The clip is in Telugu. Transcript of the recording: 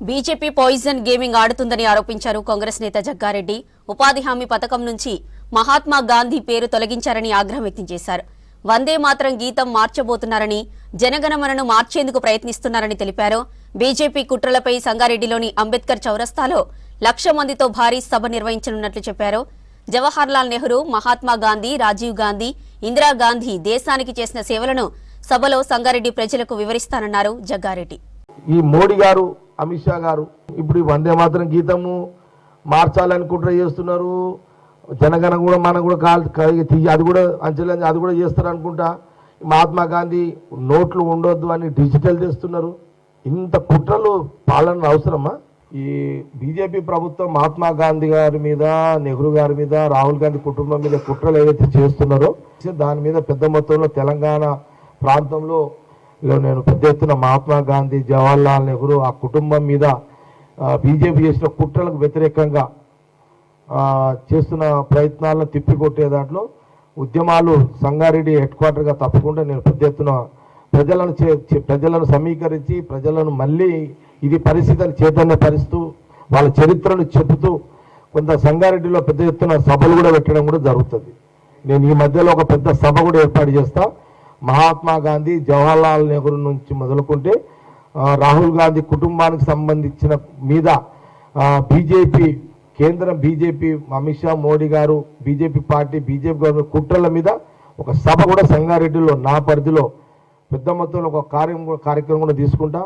బీజేపీ పాయిజన్ గేమింగ్ ఆడుతుందని ఆరోపించారు కాంగ్రెస్ నేత జగ్గారెడ్డి. ఉపాధి హామీ పథకం నుంచి మహాత్మా గాంధీ పేరు తొలగించారని ఆగ్రహం వ్యక్తం చేశారు. వందే మాత్రం గీతం మార్చబోతున్నారని, జనగణమనను మార్చేందుకు ప్రయత్నిస్తున్నారని తెలిపారు. బీజేపీ కుట్రలపై సంగారెడ్డిలోని అంబేద్కర్ చౌరస్తాలో 1,00,000 మందితో భారీ సభ నిర్వహించనున్నట్లు చెప్పారు. జవహర్లాల్ నెహ్రూ, మహాత్మా గాంధీ, రాజీవ్ గాంధీ, ఇందిరాగాంధీ దేశానికి చేసిన సేవలను సభలో సంగారెడ్డి ప్రజలకు వివరిస్తానన్నారు జగ్గారెడ్డి. ఈ మోడీ గారు, అమిత్ షా గారు ఇప్పుడు వందే మాత్రం గీతము మార్చాలని కుట్ర చేస్తున్నారు. జనగణ కూడా మన కూడా అది కూడా అంచెలు అది కూడా చేస్తారు అనుకుంటా. మహాత్మా గాంధీ నోట్లు ఉండొద్దు అని డిజిటల్ చేస్తున్నారు. ఇంత కుట్రలు పాలన అవసరమా? ఈ బీజేపీ ప్రభుత్వం మహాత్మా గాంధీ గారి మీద, నెహ్రూ గారి మీద, రాహుల్ గాంధీ కుటుంబం మీద కుట్రలు ఏవైతే చేస్తున్నారో దాని మీద పెద్ద మొత్తంలో తెలంగాణ ప్రాంతంలో నేను పెద్ద ఎత్తున మహాత్మా గాంధీ, జవహర్లాల్ నెహ్రూ ఆ కుటుంబం మీద బీజేపీ చేసిన కుట్రలకు వ్యతిరేకంగా చేస్తున్న ప్రయత్నాలను తిప్పికొట్టే దాంట్లో ఉద్యమాలు సంగారెడ్డి హెడ్ క్వార్టర్గా తప్పకుండా నేను పెద్ద ఎత్తున ప్రజలను సమీకరించి ప్రజలను మళ్ళీ ఇది పరిస్థితిని చైతన్యపరుస్తూ వాళ్ళ చరిత్రను చెబుతూ కొంత సంగారెడ్డిలో పెద్ద ఎత్తున సభలు కూడా పెట్టడం కూడా జరుగుతుంది. నేను ఈ మధ్యలో ఒక పెద్ద సభ కూడా ఏర్పాటు చేస్తా. మహాత్మా గాంధీ, జవహర్లాల్ నెహ్రూ నుంచి మొదలుకుంటే రాహుల్ గాంధీ కుటుంబానికి సంబంధించిన మీద బీజేపీ కేంద్రం, బీజేపీ అమిత్ షా, మోడీ గారు, బీజేపీ పార్టీ, బీజేపీ గవర్నమెంట్ కుట్రల మీద ఒక సభ కూడా సంగారెడ్డిలో నా పరిధిలో పెద్ద మొత్తంలో ఒక కార్యక్రమం కూడా తీసుకుంటా.